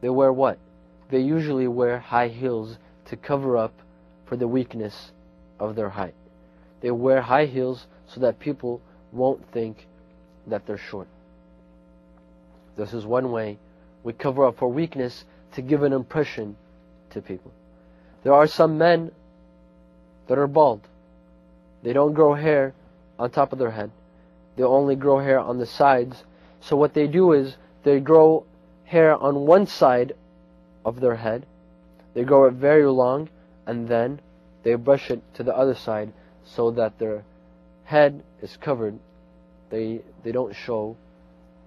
They wear what? They usually wear high heels to cover up for the weakness of their height. They wear high heels so that people won't think that they're short. This is one way we cover up for weakness to give an impression to people. There are some men that are bald. They don't grow hair on top of their head. They only grow hair on the sides. So what they do is they grow hair on one side of their head. They grow it very long, and then they brush it to the other side so that their head is covered. They don't show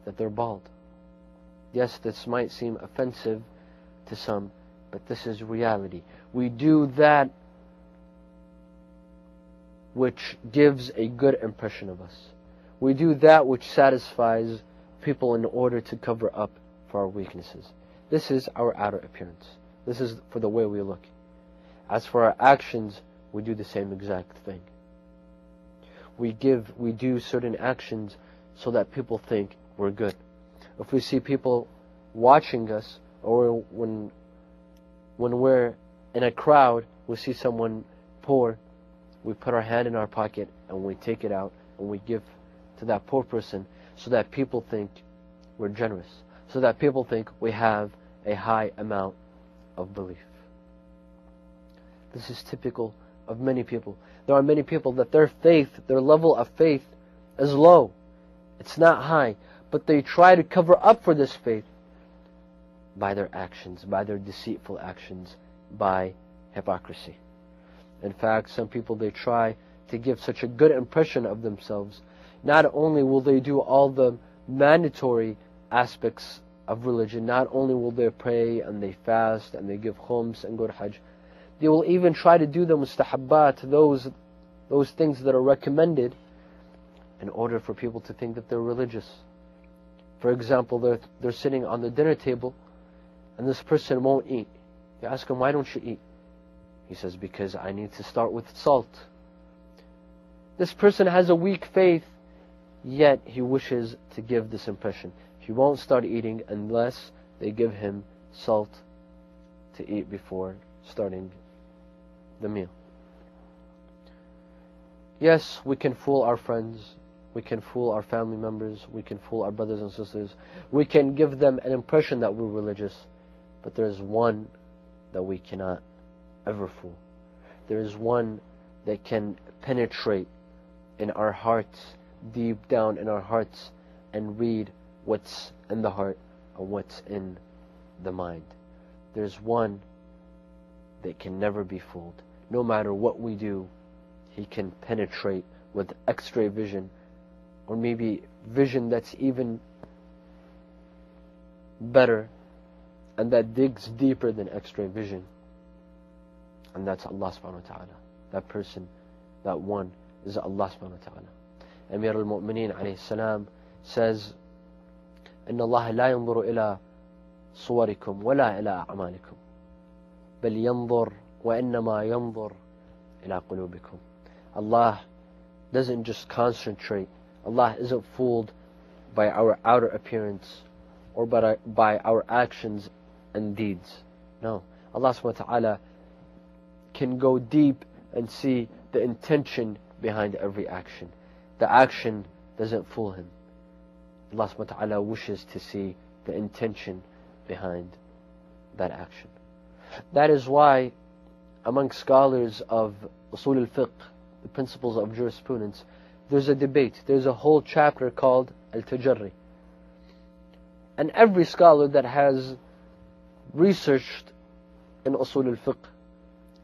that they're bald. Yes, this might seem offensive to some, but this is reality. We do that which gives a good impression of us. We do that which satisfies people in order to cover up for our weaknesses. This is our outer appearance. This is for the way we look. As for our actions, we do the same exact thing. We do certain actions so that people think we're good. If we see people watching us, or when we're in a crowd, we see someone poor, we put our hand in our pocket and we take it out and we give to that poor person so that people think we're generous, so that people think we have a high amount of belief. This is typical of many people. There are many people that their level of faith is low. It's not high, but they try to cover up for this faith by their actions, by their deceitful actions, by hypocrisy. In fact, some people, they try to give such a good impression of themselves. Not only will they do all the mandatory aspects of religion, not only will they pray and they fast and they give khums and go to Hajj, they will even try to do the mustahabbat, those things that are recommended, in order for people to think that they're religious. For example, they're sitting on the dinner table and this person won't eat. You ask him, why don't you eat? He says, because I need to start with salt. This person has a weak faith, yet he wishes to give this impression. He won't start eating unless they give him salt to eat before starting the meal. Yes, we can fool our friends, we can fool our family members, we can fool our brothers and sisters, we can give them an impression that we're religious, but there is one that we cannot ever fool. There is one that can penetrate in our hearts, deep down in our hearts, and read what's in the heart and what's in the mind. There's one that can never be fooled. No matter what we do, he can penetrate with X-ray vision, or maybe vision that's even better and that digs deeper than X-ray vision. And that's Allah subhanahu wa ta'ala. That person, that one, is Allah subhanahu wa ta'ala. Amir al-Mu'mineen alayhi salam says, إن الله لا ينظر إلى صوركم ولا إلى أعمالكم بل ينظر وإنما ينظر إلى قلوبكم. Allah doesn't just concentrate. Allah isn't fooled by our outer appearance or by our actions and deeds. No. Allah subhanahu wa ta'ala can go deep and see the intention behind every action. The action doesn't fool him. Allah subhanahu wa ta'ala wishes to see the intention behind that action. That is why among scholars of usul al-fiqh, the principles of jurisprudence, there's a debate. There's a whole chapter called al-tajarri. And every scholar that has researched in usul al-fiqh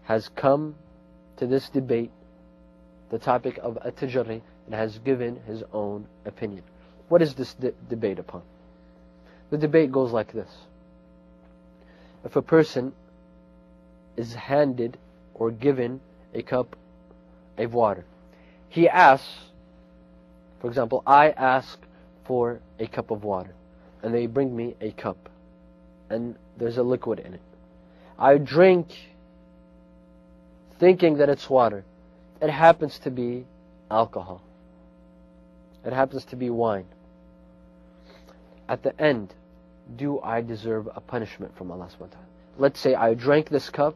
has come to this debate, the topic of al-tajarri, and has given his own opinion. What is this debate upon? The debate goes like this. If a person is handed or given a cup of water, he asks, for example, I ask for a cup of water, and they bring me a cup, and there's a liquid in it. I drink thinking that it's water. It happens to be alcohol. It happens to be wine. At the end, do I deserve a punishment from Allah subhanahu wa ta'ala? Let's say I drank this cup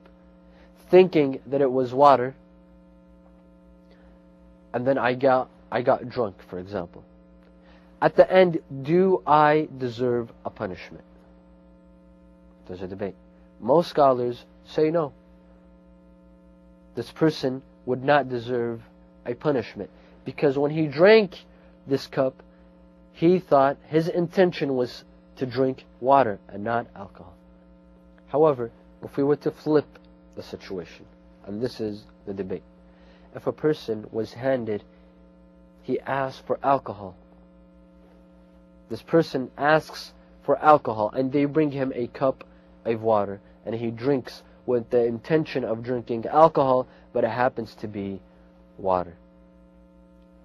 thinking that it was water, and then I got drunk, for example. At the end, do I deserve a punishment? There's a debate. Most scholars say no. This person would not deserve a punishment, because when he drank this cup, he thought his intention was to drink water and not alcohol. However, if we were to flip the situation, and this is the debate, if a person was handed, he asked for alcohol. This person asks for alcohol, and they bring him a cup of water, and he drinks with the intention of drinking alcohol, but it happens to be water.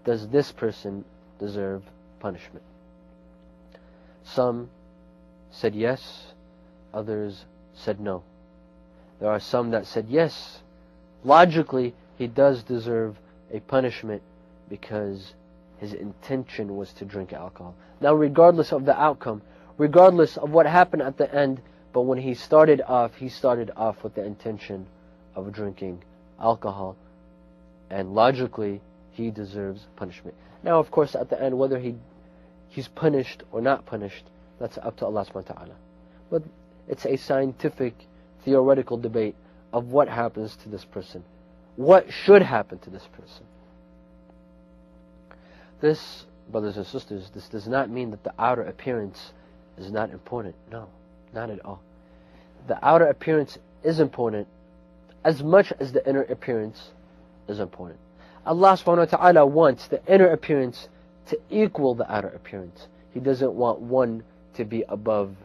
Does this person deserve punishment? Some said yes, others said no. There are some that said yes. Logically, he does deserve a punishment because his intention was to drink alcohol. Now, regardless of the outcome, regardless of what happened at the end, but when he started off with the intention of drinking alcohol, and logically, he deserves punishment. Now, of course, at the end, whether he's punished or not punished, that's up to Allah subhanahu wa ta'ala. But it's a scientific, theoretical debate of what happens to this person. What should happen to this person? This, brothers and sisters, this does not mean that the outer appearance is not important. No, not at all. The outer appearance is important as much as the inner appearance is important. Allah subhanahu wa ta'ala wants the inner appearance to equal the outer appearance. He doesn't want one to be above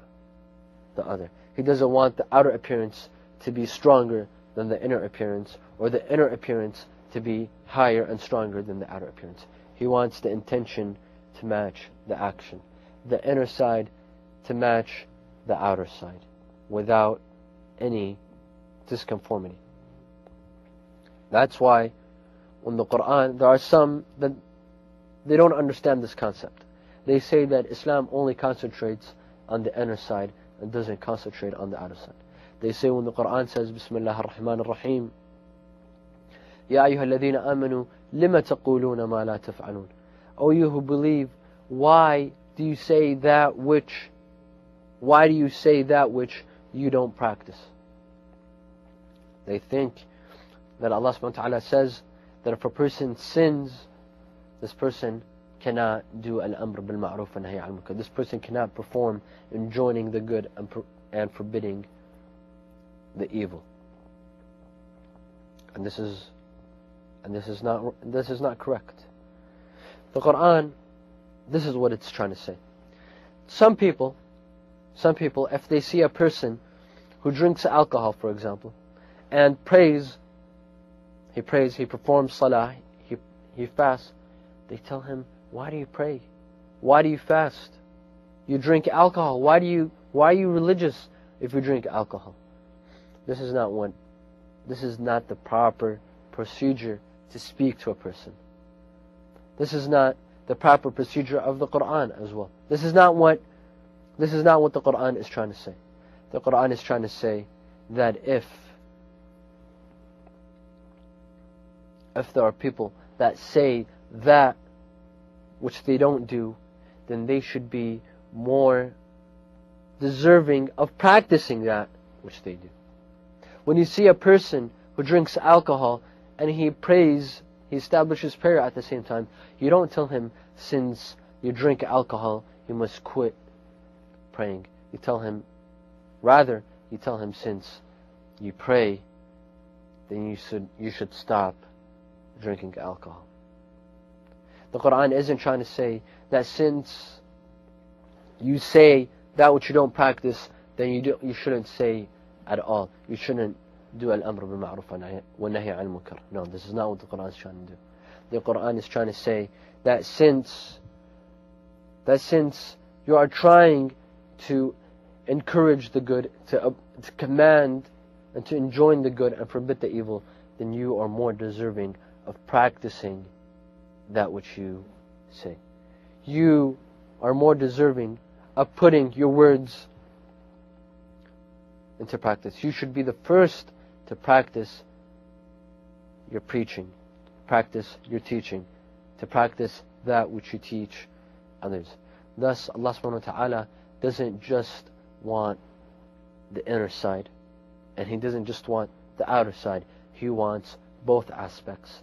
the other. He doesn't want the outer appearance to be stronger than the inner appearance, or the inner appearance to be higher and stronger than the outer appearance. He wants the intention to match the action, the inner side to match the outer side, without any disconformity. That's why in the Quran, there are some that they don't understand this concept. They say that Islam only concentrates on the inner side and doesn't concentrate on the outer side. They say when the Quran says, Bismillah ar-Rahman ar-Rahim, Ya ayyuha alladhina amanu, lima taquluna ma la taf'alun. O you who believe, why do you say that which you don't practice? They think that Allah subhanahu wa ta'ala says that if a person sins, this person cannot do al-amr bil-ma'ruf and nahy al-munkar. This person cannot perform enjoining the good and forbidding the evil. And this is not correct. The Quran, this is what it's trying to say. Some people, if they see a person who drinks alcohol, for example, and he performs salah, he fasts, they tell him, why do you pray? Why do you fast? You drink alcohol. Why are you religious if you drink alcohol? This is not the proper procedure to speak to a person. This is not the proper procedure of the Quran as well. This is not what the Quran is trying to say. The Quran is trying to say that if there are people that say that which they don't do, then they should be more deserving of practicing that which they do. When you see a person who drinks alcohol and he prays, he establishes prayer at the same time, you don't tell him, since you drink alcohol, you must quit praying. You tell him, since you pray, then you should stop drinking alcohol. The Quran isn't trying to say that since you say that which you don't practice, then you shouldn't say at all. You shouldn't do al-amr bil-ma'ruf wa nahy al-munkar. No, this is not what the Quran is trying to do. The Quran is trying to say that since you are trying to encourage the good, to command and to enjoin the good and forbid the evil, then you are more deserving of practicing that which you say. You are more deserving of putting your words into practice. You should be the first to practice your preaching, practice your teaching, to practice that which you teach others. Thus, Allah subhanahu wa ta'ala doesn't just want the inner side, and He doesn't just want the outer side. He wants both aspects.